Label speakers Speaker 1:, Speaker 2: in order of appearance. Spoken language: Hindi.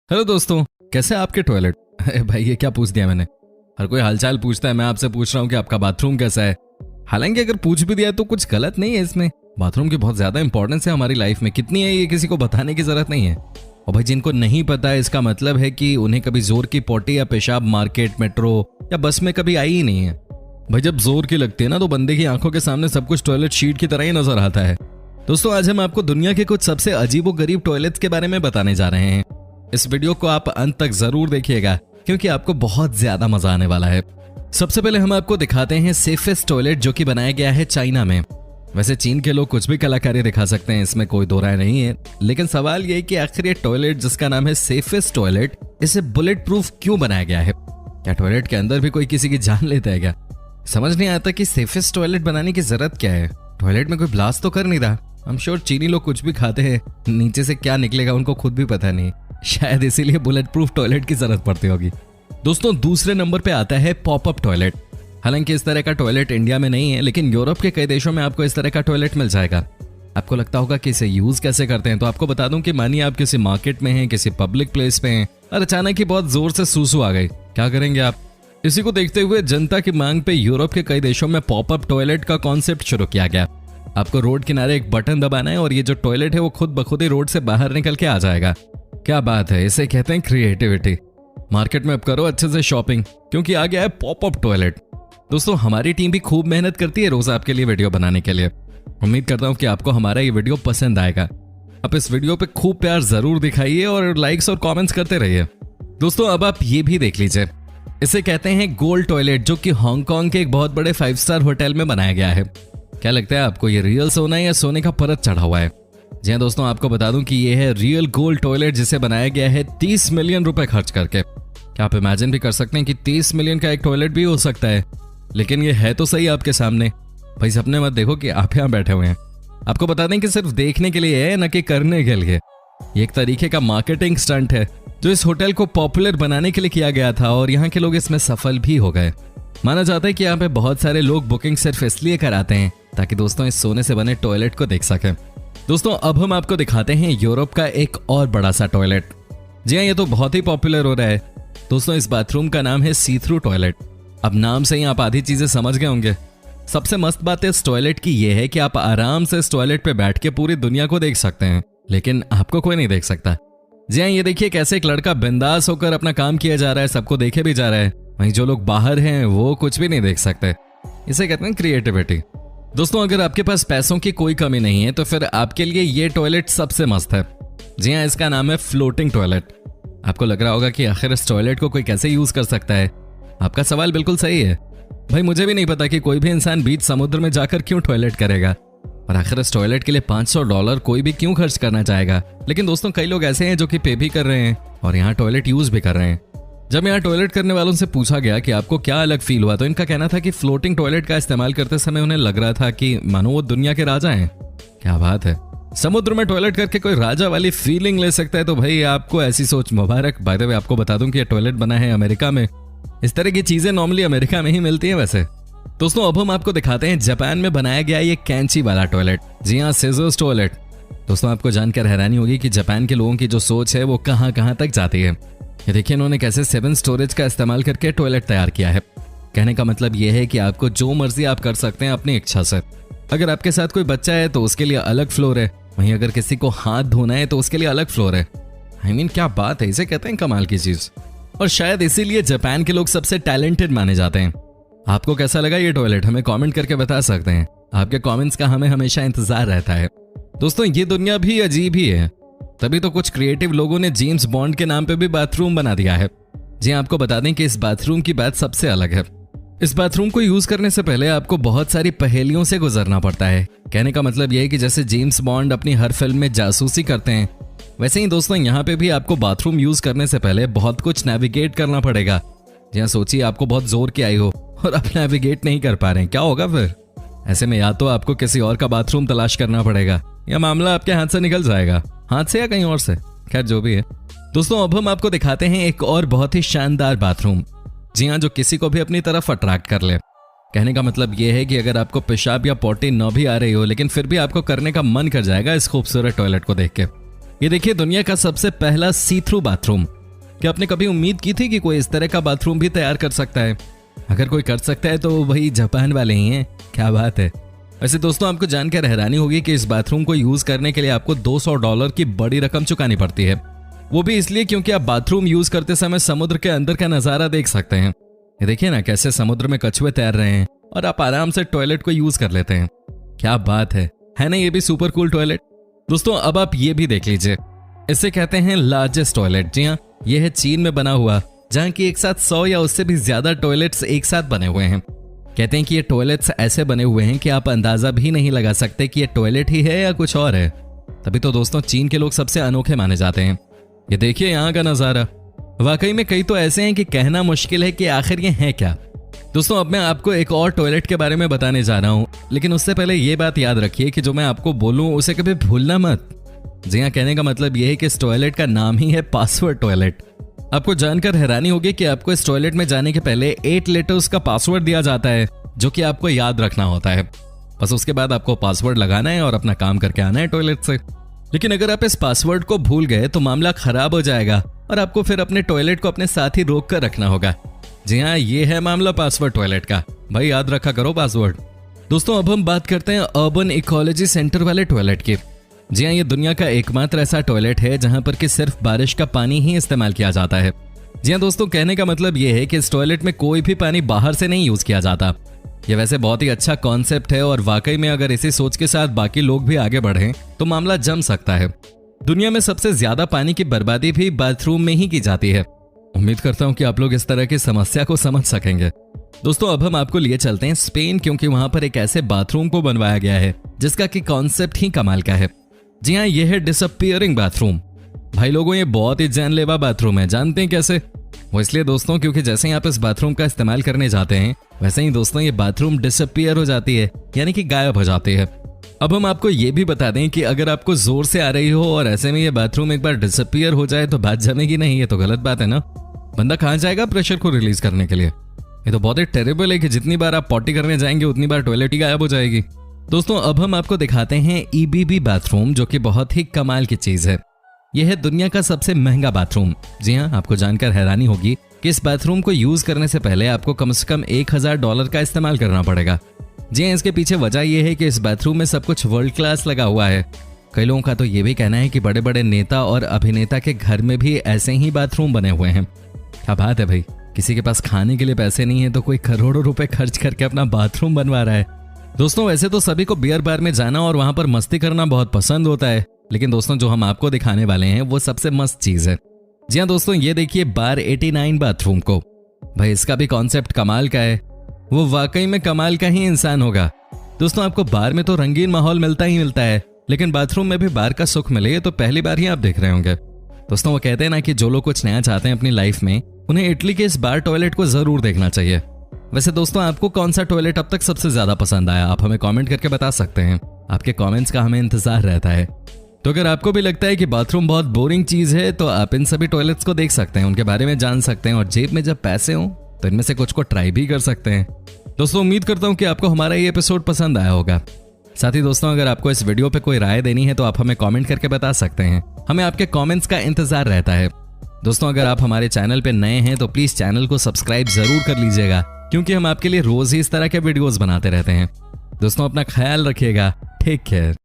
Speaker 1: हेलो दोस्तों, कैसे है आपके टॉयलेट? भाई ये क्या पूछ दिया मैंने। हर कोई हालचाल पूछता है, मैं आपसे पूछ रहा हूँ कि आपका बाथरूम कैसा है। हालांकि अगर पूछ भी दिया तो कुछ गलत नहीं है इसमें। बाथरूम की बहुत ज्यादा इंपॉर्टेंस है हमारी लाइफ में, कितनी है ये किसी को बताने की जरूरत नहीं है। और भाई जिनको नहीं पता है इसका मतलब है कि उन्हें कभी जोर की पोटी या पेशाब मार्केट, मेट्रो या बस में कभी आई ही नहीं है। भाई जब जोर की लगती है ना तो बंदे की आंखों के सामने सब कुछ टॉयलेट शीट की तरह ही नजर आता है। दोस्तों आज हम आपको दुनिया के कुछ सबसे अजीबोगरीब टॉयलेट्स के बारे में बताने जा रहे हैं। इस वीडियो को आप अंत तक जरूर देखिएगा क्योंकि आपको बहुत ज्यादा मजा आने वाला है। सबसे पहले हम आपको दिखाते हैं सेफेस्ट टॉयलेट जो कि बनाया गया है चाइना में। वैसे चीन के लोग कुछ भी कलाकारी दिखा सकते हैं, इसमें कोई दो राय नहीं है, लेकिन सवाल ये है कि आखिर ये टॉयलेट जिसका नाम है सेफेस्ट टॉयलेट, इसे बुलेट प्रूफ क्यों बनाया गया है? क्या टॉयलेट के अंदर भी कोई किसी की जान लेता है क्या? समझ नहीं आता कि सेफेस्ट टॉयलेट बनाने की जरूरत क्या है। टॉयलेट में कोई ब्लास्ट तो कर नहीं रहा। हम श्योर चीनी लोग कुछ भी खाते हैं, नीचे से क्या निकलेगा उनको खुद भी पता नहीं, शायद इसीलिए बुलेट प्रूफ टॉयलेट की जरूरत पड़ती होगी। दोस्तों दूसरे नंबर पे आता है पॉपअप टॉयलेट। हालांकि इस तरह का टॉयलेट इंडिया में नहीं है, लेकिन यूरोप के कई देशों में आपको इस तरह का टॉयलेट मिल जाएगा। आपको लगता होगा कि इसे यूज कैसे करते हैं, तो आपको बता दूं कि मानिए आप किसी मार्केट में हैं, किसी पब्लिक प्लेस पे हैं और अचानक ही बहुत जोर से सूसू आ गई, क्या करेंगे आप? इसी को देखते हुए जनता की मांग पे यूरोप के कई देशों में पॉपअप टॉयलेट का कॉन्सेप्ट शुरू किया गया। आपको रोड किनारे एक बटन दबाना है और ये जो टॉयलेट है वो खुद ब खुद ही रोड से बाहर निकल के आ जाएगा। क्या बात है, इसे कहते हैं क्रिएटिविटी। मार्केट में अब करो अच्छे से शॉपिंग क्योंकि आ गया है पॉपअप टॉयलेट। दोस्तों हमारी टीम भी खूब मेहनत करती है रोज आपके लिए वीडियो बनाने के लिए। उम्मीद करता हूँ कि आपको हमारा ये वीडियो पसंद आएगा। आप इस वीडियो पे खूब प्यार जरूर दिखाइए और लाइक्स और कमेंट्स करते रहिए। दोस्तों अब आप ये भी देख लीजिए, इसे कहते हैं गोल्ड टॉयलेट, जो कि हांगकांग के एक बहुत बड़े 5 स्टार होटल में बनाया गया है। क्या लगता है आपको, ये रियल सोना है या सोने का परत चढ़ा हुआ है? जी हाँ दोस्तों, आपको बता दूं कि ये है रियल गोल्ड टॉयलेट, जिसे बनाया गया है 30 मिलियन रुपए खर्च करके। क्या आप इमेजिन भी कर सकते हैं कि 30 मिलियन का एक टॉयलेट भी हो सकता है? लेकिन ये है तो सही आपके सामने। भाई सपने मत देखो कि आप यहाँ बैठे हुए हैं। आपको बता दें कि सिर्फ देखने के लिए है, न कि करने के लिए। ये एक तरीके का मार्केटिंग स्टंट है जो इस होटल को पॉपुलर बनाने के लिए किया गया था और यहाँ के लोग इसमें सफल भी हो गए। माना जाता है कि यहाँ पे बहुत सारे लोग बुकिंग सिर्फ इसलिए कराते हैं ताकि दोस्तों इस सोने से बने टॉयलेट को देख सकें। दोस्तों अब हम आपको दिखाते हैं यूरोप का एक और बड़ा सा टॉयलेट। जी हाँ, ये तो बहुत ही पॉपुलर हो रहा है। दोस्तों इस बाथरूम का नाम है सी थ्रू टॉयलेट। अब नाम से ही आप आधी चीजें समझ गए होंगे। सबसे मस्त बात इस टॉयलेट की ये है कि आप आराम से इस टॉयलेट पे बैठ के पूरी दुनिया को देख सकते हैं, लेकिन आपको कोई नहीं देख सकता। जी हाँ, ये देखिए कैसे एक लड़का बिंदास होकर अपना काम किया जा रहा है, सबको देखे भी जा रहा है। वहीं जो लोग बाहर हैं वो कुछ भी नहीं देख सकते। इसे कहते हैं क्रिएटिविटी। दोस्तों अगर आपके पास पैसों की कोई कमी नहीं है तो फिर आपके लिए ये टॉयलेट सबसे मस्त है। जी हाँ, इसका नाम है फ्लोटिंग टॉयलेट। आपको लग रहा होगा कि आखिर इस टॉयलेट को कोई कैसे यूज कर सकता है। आपका सवाल बिल्कुल सही है। भाई मुझे भी नहीं पता कि कोई भी इंसान बीच समुद्र में जाकर क्यों टॉयलेट करेगा, और आखिर इस टॉयलेट के लिए $500 कोई भी क्यों खर्च करना चाहेगा। लेकिन दोस्तों कई लोग ऐसे हैं जो कि पे भी कर रहे हैं और यहाँ टॉयलेट यूज भी कर रहे हैं। जब यहाँ टॉयलेट करने वालों से पूछा गया कि आपको क्या अलग फील हुआ, तो इनका कहना था कि फ्लोटिंग टॉयलेट का इस्तेमाल करते समय उन्हें लग रहा था कि मानो वो दुनिया के राजा हैं। क्या बात है, समुद्र में टॉयलेट करके कोई राजा वाली फीलिंग ले सकता है, तो भाई आपको ऐसी सोच मुबारक। बाय द वे आपको बता दूं कि ये टॉयलेट बना है अमेरिका में। इस तरह की चीजें नॉर्मली अमेरिका में ही मिलती हैं वैसे। दोस्तों अब हम आपको दिखाते हैं जापान में बनाया गया ये कैंची वाला टॉयलेट। जी हाँ, सीजर्स टॉयलेट। दोस्तों आपको जानकर हैरानी होगी कि जापान के लोगों की जो सोच है वो कहां कहां तक जाती है। ये देखिए इन्होंने कैसे 7 स्टोरेज का इस्तेमाल करके टॉयलेट तैयार किया है। कहने का मतलब ये है कि आपको जो मर्जी आप कर सकते हैं अपनी इच्छा से। अगर आपके साथ कोई बच्चा है तो उसके लिए अलग फ्लोर है, वहीं अगर किसी को हाथ धोना है तो उसके लिए अलग फ्लोर है। आई मीन क्या बात है, इसे कहते हैं कमाल की चीज। और शायद इसीलिए जापान के लोग सबसे टैलेंटेड माने जाते हैं। आपको कैसा लगा ये टॉयलेट, हमें कमेंट करके बता सकते हैं। आपके कमेंट्स का हमें हमेशा इंतजार रहता है। दोस्तों ये दुनिया भी अजीब ही है, तभी तो कुछ क्रिएटिव लोगों ने जेम्स बॉन्ड के नाम पे भी बाथरूम बना दिया है। जी आपको बता दें कि इस बाथरूम की बात सबसे अलग है। इस बाथरूम को यूज करने से पहले आपको बहुत सारी पहेलियों से गुजरना पड़ता है। कहने का मतलब यह है कि जैसे जेम्स बॉन्ड अपनी हर फिल्म में जासूसी करते हैं, वैसे ही दोस्तों यहाँ पे भी आपको बाथरूम यूज करने से पहले बहुत कुछ नेविगेट करना पड़ेगा। जी सोचिए आपको बहुत जोर की आई हो और आप नेविगेट नहीं कर पा रहे हैं, क्या होगा फिर? ऐसे में या तो आपको किसी और का बाथरूम तलाश करना पड़ेगा या मामला आपके हाथ से निकल जाएगा, हाथ से या कहीं और से, खैर जो भी है। दोस्तों अब हम आपको दिखाते हैं एक और बहुत ही शानदार बाथरूम। जी हाँ, जो किसी को भी अपनी तरफ अट्रैक्ट कर ले। कहने का मतलब ये है कि अगर आपको पेशाब या पोटी न भी आ रही हो, लेकिन फिर भी आपको करने का मन कर जाएगा इस खूबसूरत टॉयलेट को देख के। ये देखिए दुनिया का सबसे पहला सी थ्रू बाथरूम। क्या आपने कभी उम्मीद की थी कि कोई इस तरह का बाथरूम भी तैयार कर सकता है? अगर कोई कर सकता है तो वही जापान वाले ही हैं। क्या बात है। वैसे दोस्तों, आपको जानकर हैरानी होगी कि इस बाथरूम को यूज करने के लिए आपको $200 की बड़ी रकम चुकानी पड़ती है। वो भी इसलिए क्योंकि आप बाथरूम यूज करते समय समुद्र के अंदर का नजारा देख सकते हैं। ये देखिए ना, कैसे समुद्र में कछुए तैर रहे हैं और आप आराम से टॉयलेट को यूज कर लेते हैं। क्या बात है ना? ये भी सुपर कूल टॉयलेट। दोस्तों, अब आप ये भी देख लीजिए, इसे कहते हैं लार्जेस्ट टॉयलेट। जी हाँ, यह है चीन में बना हुआ, जहां की एक साथ 100 या उससे भी ज्यादा टॉयलेट्स एक साथ बने हुए हैं। कहते हैं कि ये टॉयलेट्स ऐसे बने हुए हैं कि आप अंदाजा भी नहीं लगा सकते कि ये टॉयलेट ही है या कुछ और है। तभी तो दोस्तों चीन के लोग सबसे अनोखे माने जाते हैं। ये देखिए यहाँ का नजारा, वाकई में कई तो ऐसे हैं कि कहना मुश्किल है कि आखिर ये है क्या। दोस्तों, अब मैं आपको एक और टॉयलेट के बारे में बताने जा रहा हूँ, लेकिन उससे पहले ये बात याद रखिए कि जो मैं आपको बोलूँ उसे कभी भूलना मत। जी हाँ, कहने का मतलब यह है कि इस टॉयलेट का नाम ही है पासवर्ड टॉयलेट। आपको जानकर हैरानी होगी कि आपको इस टॉयलेट में जाने के पहले 8 लेटर्स का पासवर्ड दिया जाता है, जो कि आपको याद रखना होता है। बस उसके बाद आपको पासवर्ड लगाना है और अपना काम करके आना है टॉयलेट से। लेकिन अगर आप इस पासवर्ड को भूल गए तो मामला खराब हो जाएगा और आपको फिर अपने टॉयलेट को अपने साथ ही रोक कर रखना होगा। जी हाँ, ये है मामला पासवर्ड टॉयलेट का। भाई याद रखा करो पासवर्ड। दोस्तों, अब हम बात करते हैं अर्बन इकोलॉजी सेंटर वाले टॉयलेट की। जी हाँ, ये दुनिया का एकमात्र ऐसा टॉयलेट है जहां पर कि सिर्फ बारिश का पानी ही इस्तेमाल किया जाता है। जी हाँ दोस्तों, कहने का मतलब ये है कि इस टॉयलेट में कोई भी पानी बाहर से नहीं यूज किया जाता। ये वैसे बहुत ही अच्छा कॉन्सेप्ट है और वाकई में अगर इसी सोच के साथ बाकी लोग भी आगे बढ़ें तो मामला जम सकता है। दुनिया में सबसे ज्यादा पानी की बर्बादी भी बाथरूम में ही की जाती है। उम्मीद करता हूं कि आप लोग इस तरह की समस्या को समझ सकेंगे। दोस्तों, अब हम आपको लिए चलते हैं स्पेन, क्योंकि वहां पर एक ऐसे बाथरूम को बनवाया गया है जिसका कि कॉन्सेप्ट ही कमाल का है। जी हाँ, यह है डिसअपीयरिंग बाथरूम। भाई लोगों, ये बहुत ही जानलेवा बाथरूम है। जानते हैं कैसे? वो इसलिए दोस्तों क्योंकि जैसे ही आप इस बाथरूम का इस्तेमाल करने जाते हैं वैसे ही दोस्तों ये बाथरूम डिसअपीयर हो जाती है, यानी कि गायब हो जाती है। अब हम आपको ये भी बता दें कि अगर आपको जोर से आ रही हो और ऐसे में ये बाथरूम एक बार डिसअपीयर हो जाए तो बात जमेगी नहीं। ये तो गलत बात है ना। बंदा कहाँ जाएगा प्रेशर को रिलीज करने के लिए? ये तो बहुत ही टेरेबल है कि जितनी बार आप पॉटी करने जाएंगे उतनी बार टॉयलेट ही गायब हो जाएगी। दोस्तों, अब हम आपको दिखाते हैं EBB बाथरूम, जो कि बहुत ही कमाल की चीज है। यह है दुनिया का सबसे महंगा बाथरूम। जी हाँ, आपको जानकर हैरानी होगी कि इस बाथरूम को यूज करने से पहले आपको कम से कम $1000 का इस्तेमाल करना पड़ेगा। जी हाँ, इसके पीछे वजह यह है कि इस बाथरूम में सब कुछ वर्ल्ड क्लास लगा हुआ है। कई लोगों का तो ये भी कहना है कि बड़े बड़े नेता और अभिनेता के घर में भी ऐसे ही बाथरूम बने हुए हैं। क्या बात है भाई, किसी के पास खाने के लिए पैसे नहीं है तो कोई करोड़ों रुपए खर्च करके अपना बाथरूम बनवा रहा है। दोस्तों, वैसे तो सभी को बियर बार में जाना और वहां पर मस्ती करना बहुत पसंद होता है, लेकिन दोस्तों जो हम आपको दिखाने वाले हैं वो सबसे मस्त चीज है। जी हाँ दोस्तों, ये देखिए बार 89 बाथरूम को। भाई इसका भी कॉन्सेप्ट कमाल का है। वो वाकई में कमाल का ही इंसान होगा। दोस्तों, आपको बार में तो रंगीन माहौल मिलता ही मिलता है, लेकिन बाथरूम में भी बार का सुख मिले ये तो पहली बार ही आप देख रहे होंगे। दोस्तों, वो कहते हैं ना कि जो लोग कुछ नया चाहते हैं अपनी लाइफ में, उन्हें इटली के इस बार टॉयलेट को जरूर देखना चाहिए। वैसे दोस्तों, आपको कौन सा टॉयलेट अब तक सबसे ज्यादा पसंद आया? आप हमें कमेंट करके बता सकते हैं। आपके कमेंट्स का हमें इंतजार रहता है। तो अगर आपको भी लगता है कि बाथरूम बहुत बोरिंग चीज है तो आप इन सभी टॉयलेट्स को देख सकते हैं, उनके बारे में जान सकते हैं और जेब में जब पैसे हों तो इनमें से कुछ को ट्राई भी कर सकते हैं। दोस्तों, उम्मीद करता हूं कि आपको हमारा ये एपिसोड पसंद आया होगा। साथ ही दोस्तों, अगर आपको इस वीडियो पे कोई राय देनी है तो आप हमें कमेंट करके बता सकते हैं। हमें आपके कमेंट्स का इंतजार रहता है। दोस्तों, अगर आप हमारे चैनल पे नए हैं तो प्लीज चैनल को सब्सक्राइब जरूर कर लीजिएगा, क्योंकि हम आपके लिए रोज ही इस तरह के वीडियोस बनाते रहते हैं। दोस्तों, अपना ख्याल रखिएगा। Take care.